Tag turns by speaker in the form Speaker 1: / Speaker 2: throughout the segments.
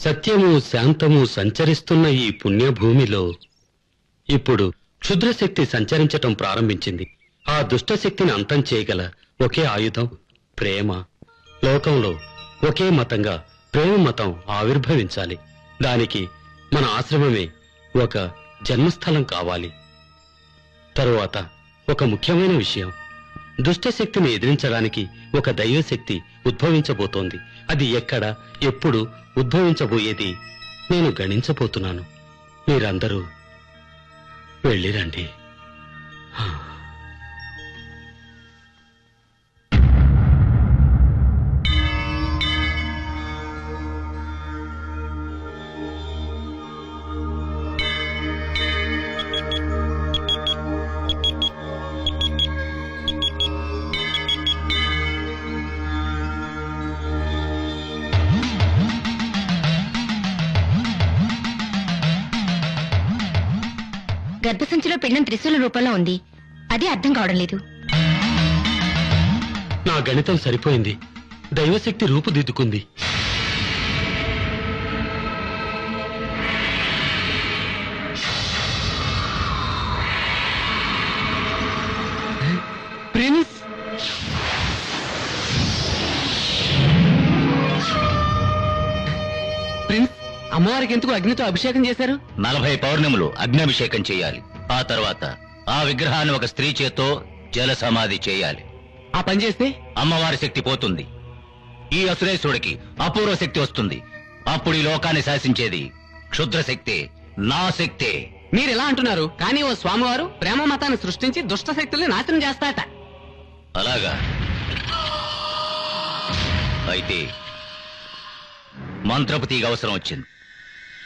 Speaker 1: సత్యము శాంతము సంచరిస్తున్న ఈ పుణ్యభూమిలో ఇప్పుడు క్షుద్రశక్తి సంచరించటం ప్రారంభించింది. ఆ దుష్టశక్తిని అంతం చేయగల ఒకే ఆయుధం ప్రేమ. లోకంలో ఒకే మతంగా ప్రేమ మతం ఆవిర్భవించాలి. దానికి మన ఆశ్రమమే ఒక జన్మస్థలం కావాలి. తరువాత ఒక ముఖ్యమైన విషయం, దుష్టశక్తిని ఎదిరించడానికి ఒక దైవశక్తి ఉద్భవించబోతోంది. అది ఎక్కడ, ఎప్పుడు ఉద్భవించబోయేది నేను గణించబోతున్నాను. మీరందరూ వెళ్ళిరండి.
Speaker 2: గర్భసంచిలో పిండం త్రిశూల రూపంలో ఉంది. అదే అర్థం కావడం లేదు.
Speaker 1: నా గణితం సరిపోయింది. దైవశక్తి రూపుదిద్దుకుంది.
Speaker 3: ప్రిన్స్, ప్రిన్స్, అమ్మవారికి ఎందుకు అగ్నితో అభిషేకం చేశారు?
Speaker 4: 40 పౌర్ణములు అగ్నాభిషేకం చేయాలి. ఆ తర్వాత ఆ విగ్రహాన్ని ఒక స్త్రీ చేత్తో జల సమాధి చేయాలి.
Speaker 3: ఆ పని చేస్తే
Speaker 4: అమ్మవారి శక్తి పోతుంది. ఈ అసురేశ్వరుడికి అపూర్వ శక్తి వస్తుంది. అప్పుడు ఈ లోకాన్ని శాసించేది క్షుద్ర శక్తే, నా శక్తే.
Speaker 3: మీరు ఎలా అంటున్నారు? కానీ ఓ స్వామివారు ప్రేమ మతాన్ని సృష్టించి దుష్ట శక్తుల్ని నాశనం చేస్తాట.
Speaker 4: అలాగా? అయితే మంత్రపు తీగ అవసరం వచ్చింది.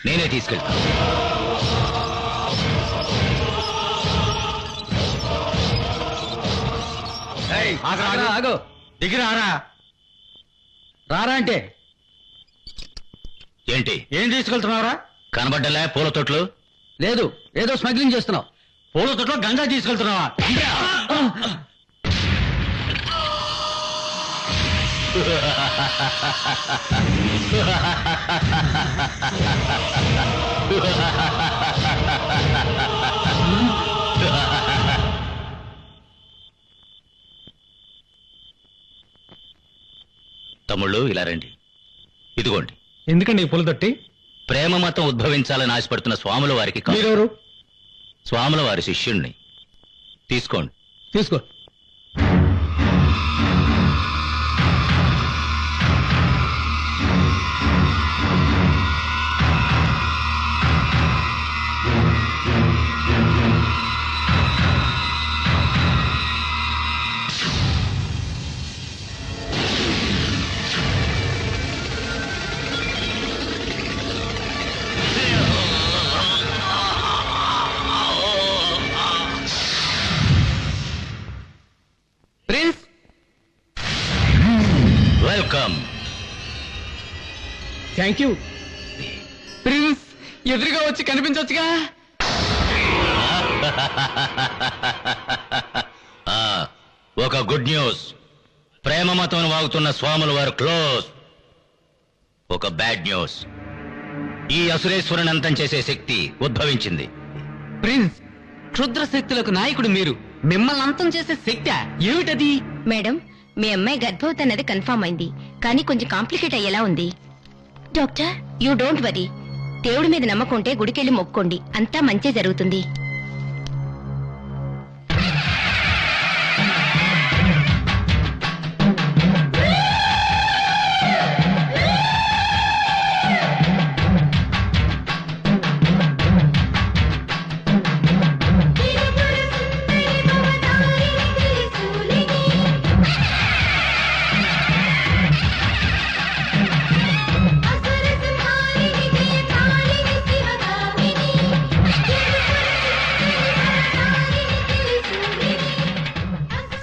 Speaker 4: నేనే తీసుకెళ్తాను.
Speaker 3: ఆగో,
Speaker 4: దిగిరారా.
Speaker 3: రారా అంటే
Speaker 4: ఏంటి
Speaker 3: ఏం తీసుకెళ్తున్నావురా?
Speaker 4: కనబడ్డలే పూల తొట్లు?
Speaker 3: లేదు, ఏదో స్మగ్లింగ్ చేస్తున్నావు.
Speaker 4: పూల తొట్లో గంజా తీసుకెళ్తున్నావా? తమ్ముళ్ళు ఇలా రండి. ఇదిగోండి.
Speaker 3: ఎందుకండి పూల తొట్టి?
Speaker 4: ప్రేమ మతం ఉద్భవించాలని ఆశపడుతున్న స్వాముల వారికి కాదు.
Speaker 3: మీరెవరు?
Speaker 4: స్వాముల వారి శిష్యుణ్ణి. తీసుకోండి.
Speaker 3: తీసుకో.
Speaker 4: వెల్కమ్.
Speaker 3: Thank you. ప్రిన్స్, ఎదురుగా వచ్చి కనిపించవచ్చుగా.
Speaker 4: ఒక గుడ్ న్యూస్. ప్రేమ మతం వాగుతున్న స్వాముల వారు క్లోజ్. ఒక బ్యాడ్ న్యూస్. ఈ అసురేశ్వరుని అంతం చేసే శక్తి ఉద్భవించింది.
Speaker 3: ప్రిన్స్, క్షుద్ర శక్తులకు నాయకుడు మీరు. మిమ్మల్ని అంతం చేసే శక్తి ఏమిటది?
Speaker 2: మేడం, మీ అమ్మాయి గర్భవతి అన్నది కన్ఫర్మ్ అయింది, కానీ కొంచెం కాంప్లికేట్ అయ్యేలా ఉంది. Doctor, you don't worry. దేవుడి మీద నమ్మకం ఉంటే గుడికెళ్ళి మొక్కోండి, అంతా మంచి జరుగుతుంది.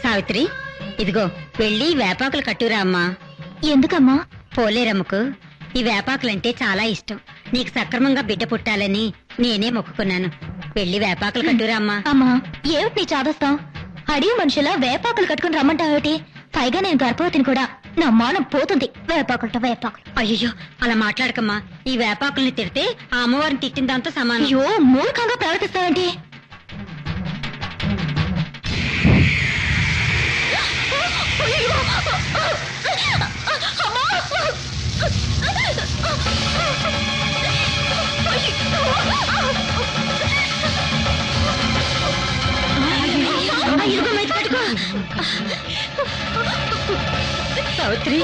Speaker 2: సావిత్రి, ఇదిగో వెళ్ళి వేపాకులు కట్టురా అమ్మా. ఎందుకమ్మా? పోలేరమ్మకు ఈ వేపాకులంటే చాలా ఇష్టం. నీకు సక్రమంగా బిడ్డ పుట్టాలని నేనే మొక్కుకున్నాను. వెళ్ళి వేపాకులు కట్టురా అమ్మా.
Speaker 5: అమ్మా, ఏమిటి నీ చాదస్తాం? అడిగి మనుషుల వేపాకులు కట్టుకుని రమ్మంటావేటి? పైగా నేను గర్భవతిని కూడా.
Speaker 2: నా మానం పోతుంది. వేపాకులతో వేపాకులు. అయ్యో అలా మాట్లాడకమ్మా. ఈ వేపాకుల్ని తిడితే ఆ అమ్మవారిని తిట్టిన దాంతో సమానం. అయ్యో మూర్ఖంగా ప్రవర్తిస్తావేంటి? సావిత్రి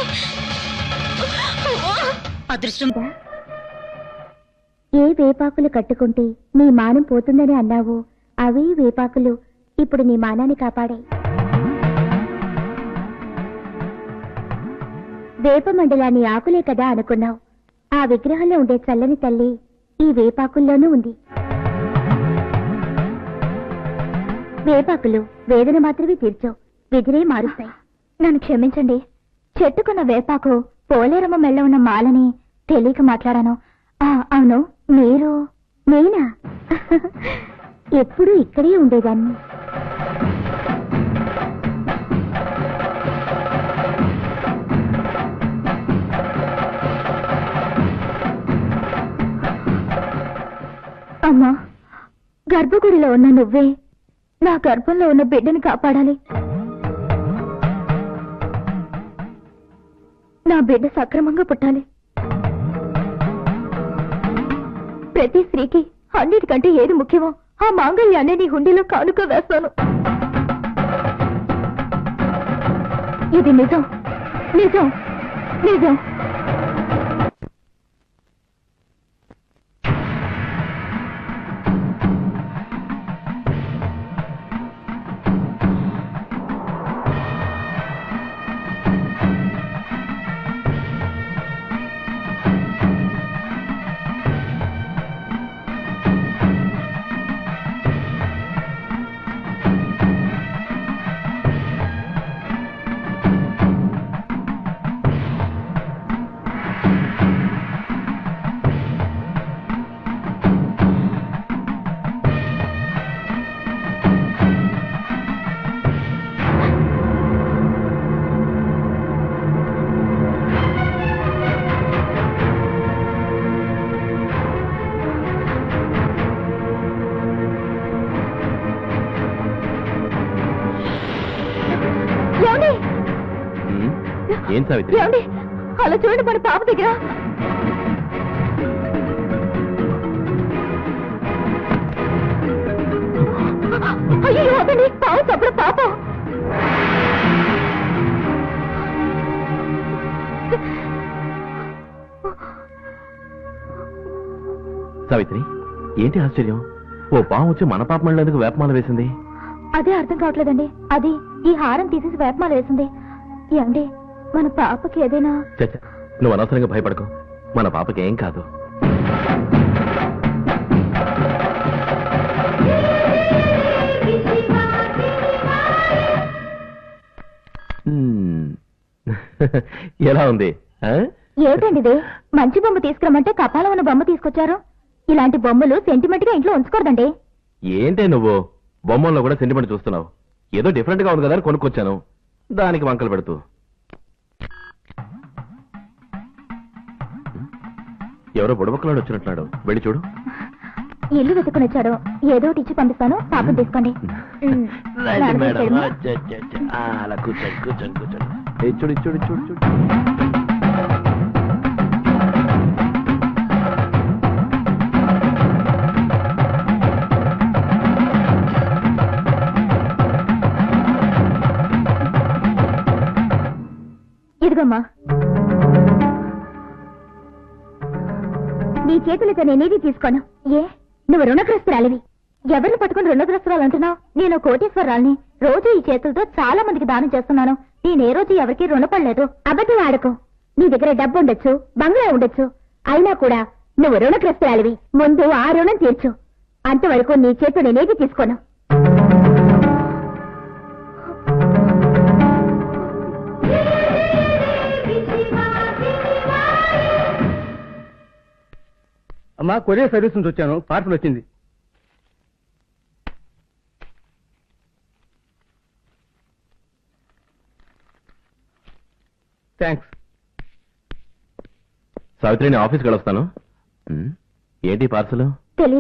Speaker 2: అదృష్టం.
Speaker 5: ఏ వేపాకులు కట్టుకుంటే నీ మానం పోతుందని అన్నావు, అవే వేపాకులు ఇప్పుడు నీ మానాన్ని కాపాడాయి. వేప మండలాన్ని ఆకులే కదా అనుకున్నావు. ఆ విగ్రహంలో ఉండే చల్లని తల్లి ఈ వేపాకుల్లోనూ ఉంది. వేపాకులు వేదన మాత్రమే తీర్చవు, విధినే మారుస్తాయి. నన్ను క్షమించండి. చెట్టుకున్న వేపాకు పోలేరమ్మ మెళ్ళ ఉన్న మాలని తెలియక మాట్లాడాను. అవును, మీరు? నేనా? ఎప్పుడూ ఇక్కడే ఉండేదాన్ని. అమ్మా, గర్భగుడిలో ఉన్న నువ్వే నా గర్భంలో ఉన్న బిడ్డని కాపాడాలి. నా బిడ్డ సక్రమంగా పుట్టాలి. ప్రతి స్త్రీకి అన్నిటికంటే ఏది ముఖ్యమో ఆ మాంగళ్యాన్ని నీ హుండీలో కానుక వేస్తాను. ఇది నిజం, నిజం, నిజం.
Speaker 6: ఏం సావిత్రి?
Speaker 5: అలా చూడండి మన పాప దగ్గర. అయ్యో అదండి, పావు తప్పుడు పాపం.
Speaker 6: సావిత్రి, ఏంటి ఆశ్చర్యం? ఓ పాము వచ్చి మన పాప మళ్ళీ వేపమాల వేసింది.
Speaker 5: అదే అర్థం కావట్లేదండి. అది ఈ హారం తీసేసి వేపమాల వేసింది. ఏమండి, మన పాపకి ఏదైనా?
Speaker 6: చచ్చ, నువ్వు అనవసరంగా భయపడకు. మన పాపకి ఏం కాదు. ఎలా ఉంది?
Speaker 5: ఏమిటండి ఇది? మంచి బొమ్మ తీసుకురమ్మంటే కపాలం ఉన్న బొమ్మ తీసుకొచ్చారు. ఇలాంటి బొమ్మలు సెంటిమెంట్ గా ఇంట్లో ఉంచుకోరదండి.
Speaker 6: ఏంటే నువ్వు బొమ్మల్లో కూడా సెంటిమెంట్ చూస్తున్నావు? ఏదో డిఫరెంట్ గా ఉంది కదా అని కొనుక్కొచ్చాను, దానికి వంకలు పెడుతూ. ఎవరో బుడబక్కలాడు వచ్చినట్టున్నాడు, వెళ్ళి చూడు.
Speaker 5: ఇల్లు వెతుకుని వచ్చాడు. ఏదో ఒకటి ఇచ్చి పంపిస్తాను, పాపం తీసుకోండి.
Speaker 6: అలా కూర్చోండి కూర్చోండి కూర్చోండి. చూడు చూడు చూడు చూడు.
Speaker 5: ఇదిగమ్మా, నీ చేతులతో నేనేది తీసుకోను. ఏ, నువ్వు రుణగ్రస్తురాలివి. ఎవరిని పట్టుకుని రుణగ్రస్తురాలు అంటున్నావు? నేను కోటీశ్వరరాల్ని. రోజు ఈ చేతులతో చాలా మందికి దానం చేస్తున్నాను. నేనే రోజు ఎవరికి రుణపడలేదు. అబద్ధం ఆడకు. నీ దగ్గర డబ్బు ఉండొచ్చు, బంగ్లా ఉండొచ్చు, అయినా కూడా నువ్వు రుణగ్రస్తురాలివి. ముందు ఆ రుణం తీర్చు. అంతవరకు నీ చేతులు నేనేది తీసుకోను.
Speaker 7: అమ్మా, కొరియర్ సర్వీస్ నుంచి వచ్చాను, పార్సల్ వచ్చింది. థ్యాంక్స్.
Speaker 6: సావిత్రి నేను ఆఫీస్కి వెళ్ళొస్తాను. ఏంటి పార్సల్?
Speaker 5: తెలియదు.